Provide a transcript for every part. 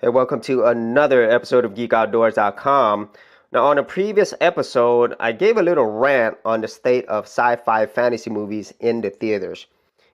Hey, welcome to another episode of GeekOutdoors.com. Now, on a previous episode, I gave a little rant on the state of sci-fi fantasy movies in the theaters.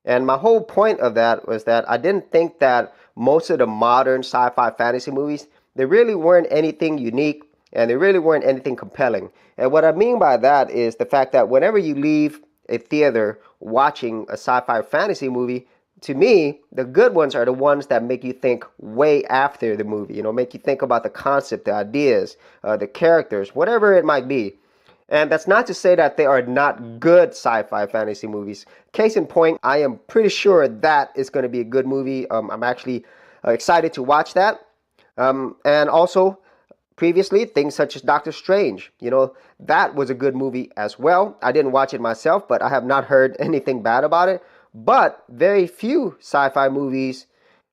And my whole point of that was that I didn't think that most of the modern sci-fi fantasy movies, they really weren't anything unique and they really weren't anything compelling. And what I mean by that is the fact that whenever you leave a theater watching a sci-fi fantasy movie, to me, the good ones are the ones that make you think way after the movie, make you think about the concept, the ideas, the characters, whatever it might be. And that's not to say that they are not good sci-fi fantasy movies. Case in point, I am pretty sure that is going to be a good movie. I'm actually excited to watch that. And also, previously, things such as Doctor Strange, that was a good movie as well. I didn't watch it myself, but I have not heard anything bad about it. But very few sci-fi movies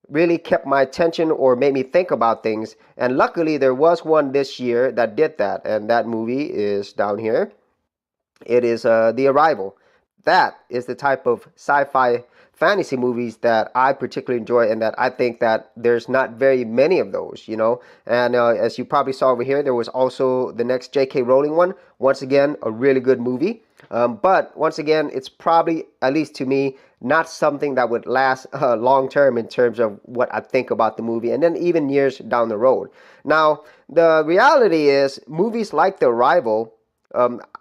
really kept my attention or made me think about things. And luckily, there was one this year that did that. And that movie is down here. It is The Arrival. That is the type of sci-fi fantasy movies that I particularly enjoy, and that I think that there's not very many of those, And as you probably saw over here, there was also the next J.K. Rowling one. Once again, a really good movie. But once again, it's probably, at least to me, not something that would last long term in terms of what I think about the movie, and then even years down the road. Now, the reality is movies like The Arrival,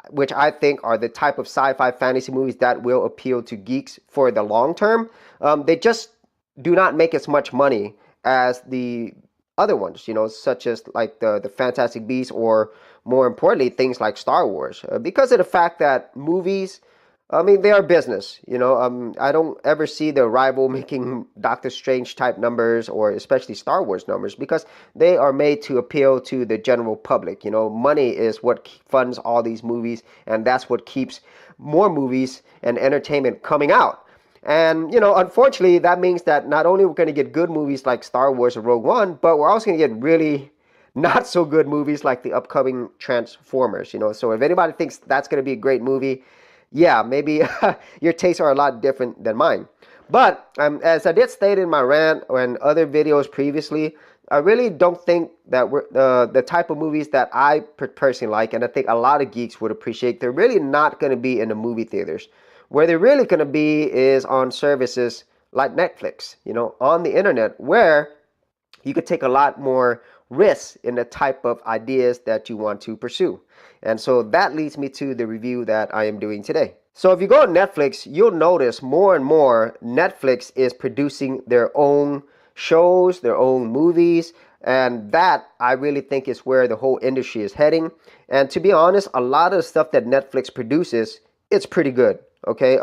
which I think are the type of sci-fi fantasy movies that will appeal to geeks for the long term, they just do not make as much money as the other ones, such as like the Fantastic Beasts, or more importantly, things like Star Wars, because of the fact that movies, I mean, they are business, I don't ever see The Arrival making Doctor Strange type numbers, or especially Star Wars numbers, because they are made to appeal to the general public. Money is what funds all these movies, and that's what keeps more movies and entertainment coming out. And, unfortunately, that means that not only we're going to get good movies like Star Wars or Rogue One, but we're also going to get really not so good movies like the upcoming Transformers, So if anybody thinks that's going to be a great movie, yeah, maybe your tastes are a lot different than mine. But as I did state in my rant or in other videos previously, I really don't think that we're the type of movies that I personally like, and I think a lot of geeks would appreciate, they're really not going to be in the movie theaters. Where they're really going to be is on services like Netflix, on the internet, where you could take a lot more risks in the type of ideas that you want to pursue. And so that leads me to the review that I am doing today. So if you go on Netflix, you'll notice more and more Netflix is producing their own shows, their own movies, and that I really think is where the whole industry is heading. And to be honest, a lot of the stuff that Netflix produces, it's pretty good. Okay,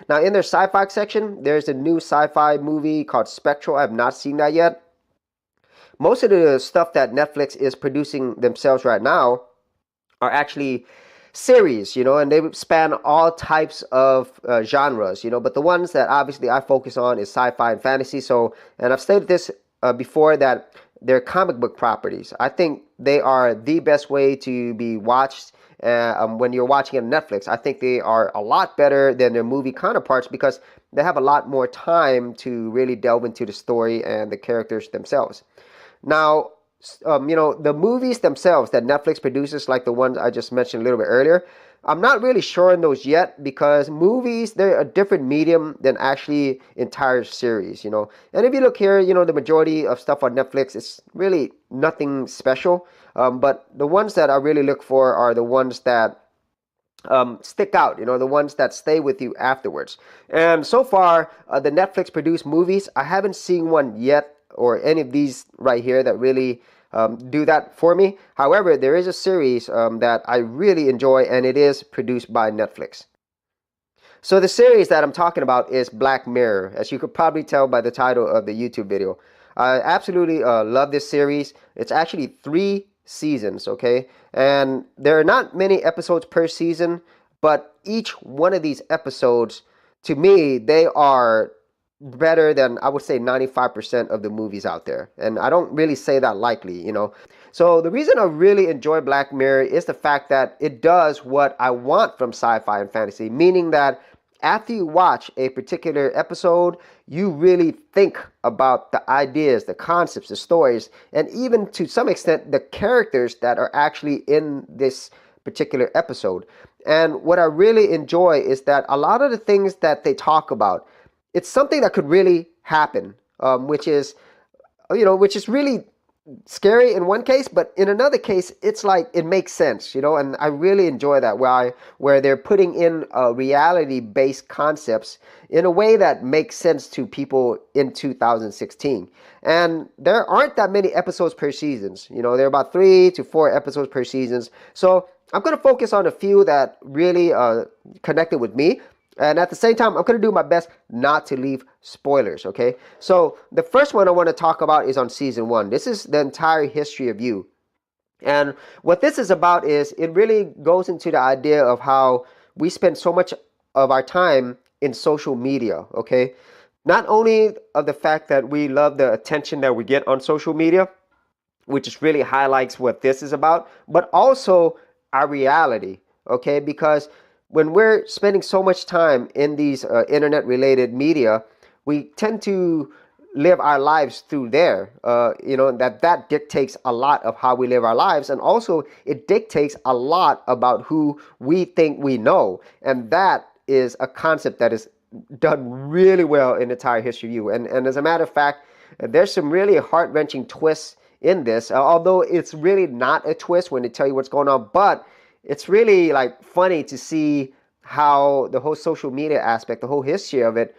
now in their sci-fi section, there's a new sci-fi movie called Spectral. I have not seen that yet. Most of the stuff that Netflix is producing themselves right now are actually series, and they span all types of genres, but the ones that obviously I focus on is sci-fi and fantasy. So, and I've stated this before, that they're comic book properties. I think they are the best way to be watched when you're watching on Netflix. I think they are a lot better than their movie counterparts because they have a lot more time to really delve into the story and the characters themselves. Now, the movies themselves that Netflix produces, like the ones I just mentioned a little bit earlier, I'm not really sure on those yet, because movies, they're a different medium than actually entire series, And if you look here, the majority of stuff on Netflix is really nothing special. But the ones that I really look for are the ones that stick out, the ones that stay with you afterwards. And so far, the Netflix produced movies, I haven't seen one yet, or any of these right here, that really do that for me. However, there is a series that I really enjoy, and it is produced by Netflix. So the series that I'm talking about is Black Mirror, as you could probably tell by the title of the YouTube video. I absolutely love this series. It's actually 3 seasons, okay? And there are not many episodes per season, but each one of these episodes, to me, they are better than, I would say, 95% of the movies out there. And I don't really say that lightly, So the reason I really enjoy Black Mirror is the fact that it does what I want from sci-fi and fantasy, meaning that after you watch a particular episode, you really think about the ideas, the concepts, the stories, and even to some extent the characters that are actually in this particular episode. And what I really enjoy is that a lot of the things that they talk about, it's something that could really happen, which is really scary in one case, but in another case, it's like it makes sense, and I really enjoy that where they're putting in reality-based concepts in a way that makes sense to people in 2016. And there aren't that many episodes per seasons. There are about 3 to 4 episodes per seasons. So I'm going to focus on a few that really connected with me. And at the same time, I'm going to do my best not to leave spoilers, okay? So the first one I want to talk about is on season 1. This is the entire history of you. And what this is about is it really goes into the idea of how we spend so much of our time in social media, okay? Not only of the fact that we love the attention that we get on social media, which just really highlights what this is about, but also our reality, okay? Because when we're spending so much time in these internet-related media, we tend to live our lives through there. That dictates a lot of how we live our lives, and also it dictates a lot about who we think we know. And that is a concept that is done really well in the entire history of you. And as a matter of fact, there's some really heart-wrenching twists in this, although it's really not a twist when they tell you what's going on, but it's really like funny to see how the whole social media aspect, the whole history of it,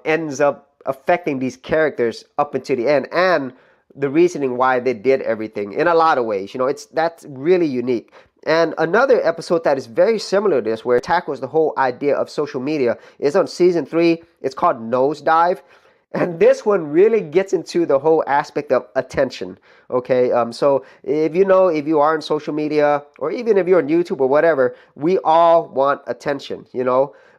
ends up affecting these characters up until the end, and the reasoning why they did everything in a lot of ways. That's really unique. And another episode that is very similar to this, where it tackles the whole idea of social media, is on season 3. It's called Nosedive. And this one really gets into the whole aspect of attention, okay? So if you are on social media, or even if you're on YouTube or whatever, we all want attention,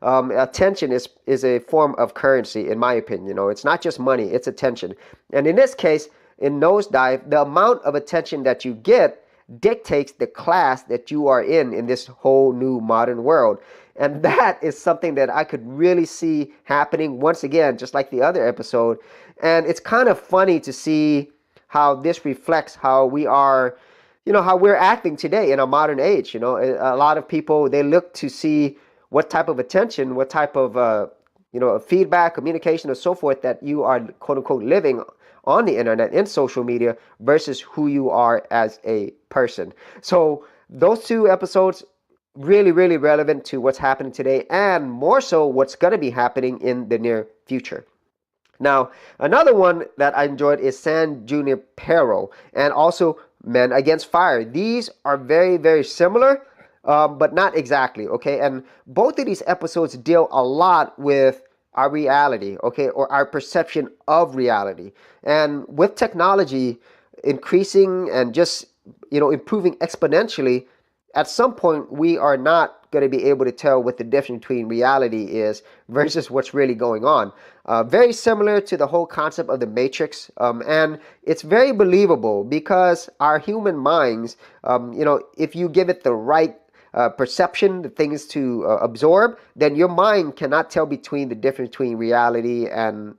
Attention is a form of currency, in my opinion. It's not just money, it's attention. And in this case, in Nosedive, the amount of attention that you get dictates the class that you are in this whole new modern world. And that is something that I could really see happening once again, just like the other episode. And it's kind of funny to see how this reflects how we are, how we're acting today in a modern age. A lot of people, they look to see what type of attention, what type of, feedback, communication, and so forth that you are, quote unquote, living on the internet, in social media, versus who you are as a person. So those 2 episodes, really, really relevant to what's happening today, and more so what's going to be happening in the near future. Now, another one that I enjoyed is San Junipero, and also Men Against Fire. These are very, very similar, but not exactly, okay? And both of these episodes deal a lot with our reality, okay, or our perception of reality. And with technology increasing and just, improving exponentially, at some point we are not going to be able to tell what the difference between reality is versus what's really going on. Very similar to the whole concept of the Matrix, and it's very believable because our human minds, if you give it the right perception, the things to absorb, then your mind cannot tell between the difference between reality and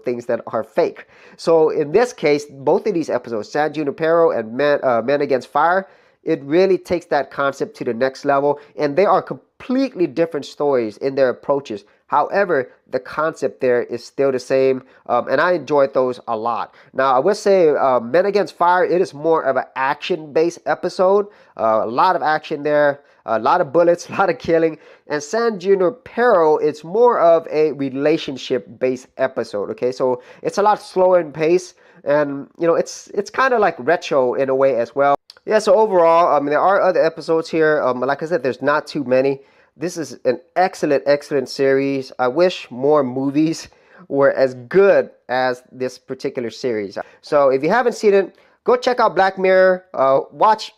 things that are fake. So in this case, both of these episodes, San Junipero and Men Against Fire, it really takes that concept to the next level, and they are completely different stories in their approaches. However, the concept there is still the same, and I enjoyed those a lot. Now, I would say Men Against Fire, it is more of an action-based episode, a lot of action there, a lot of bullets, a lot of killing. And San Junipero, it's more of a relationship-based episode, okay? So it's a lot slower in pace, and, it's kind of like retro in a way as well. Yeah, so overall, there are other episodes here. Like I said, there's not too many. This is an excellent, excellent series. I wish more movies were as good as this particular series. So if you haven't seen it, go check out Black Mirror. Watch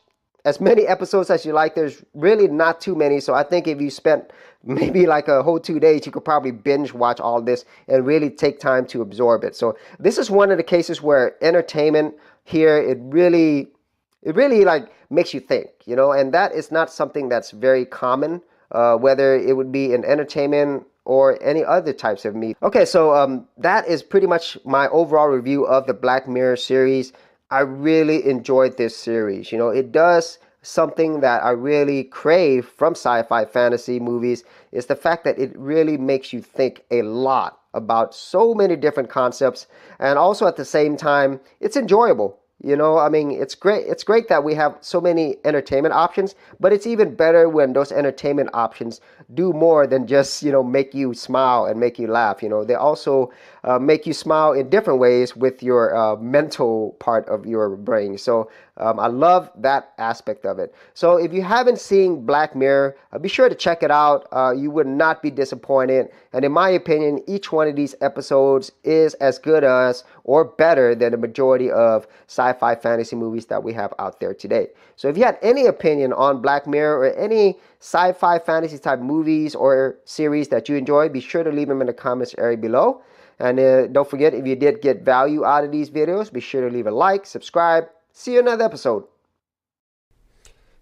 as many episodes as you like. There's really not too many. So I think if you spent maybe like a whole 2 days, you could probably binge watch all this and really take time to absorb it. So this is one of the cases where entertainment here, it really like makes you think, and that is not something that's very common, whether it would be in entertainment or any other types of media. Okay, so that is pretty much my overall review of the Black Mirror series. I really enjoyed this series. You know, it does something that I really crave from sci-fi fantasy movies, is the fact that it really makes you think a lot about so many different concepts, and also at the same time it's enjoyable. You know, I mean, it's great. It's great that we have so many entertainment options, but it's even better when those entertainment options do more than just, you know, make you smile and make you laugh. You know, they also make you smile in different ways with your mental part of your brain. So I love that aspect of it. So if you haven't seen Black Mirror, be sure to check it out. You would not be disappointed. And in my opinion, each one of these episodes is as good as or better than the majority of sci-fi fantasy movies that we have out there today. So if you had any opinion on Black Mirror or any sci-fi fantasy type movies or series that you enjoy, be sure to leave them in the comments area below. And don't forget, if you did get value out of these videos, be sure to leave a like, subscribe. See you in another episode.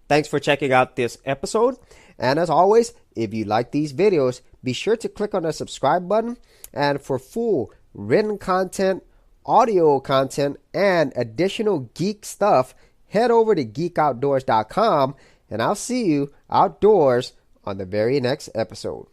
Thanks for checking out this episode. And as always, if you like these videos, be sure to click on the subscribe button. And for full written content, audio content, and additional geek stuff, head over to geekoutdoors.com, and I'll see you outdoors on the very next episode.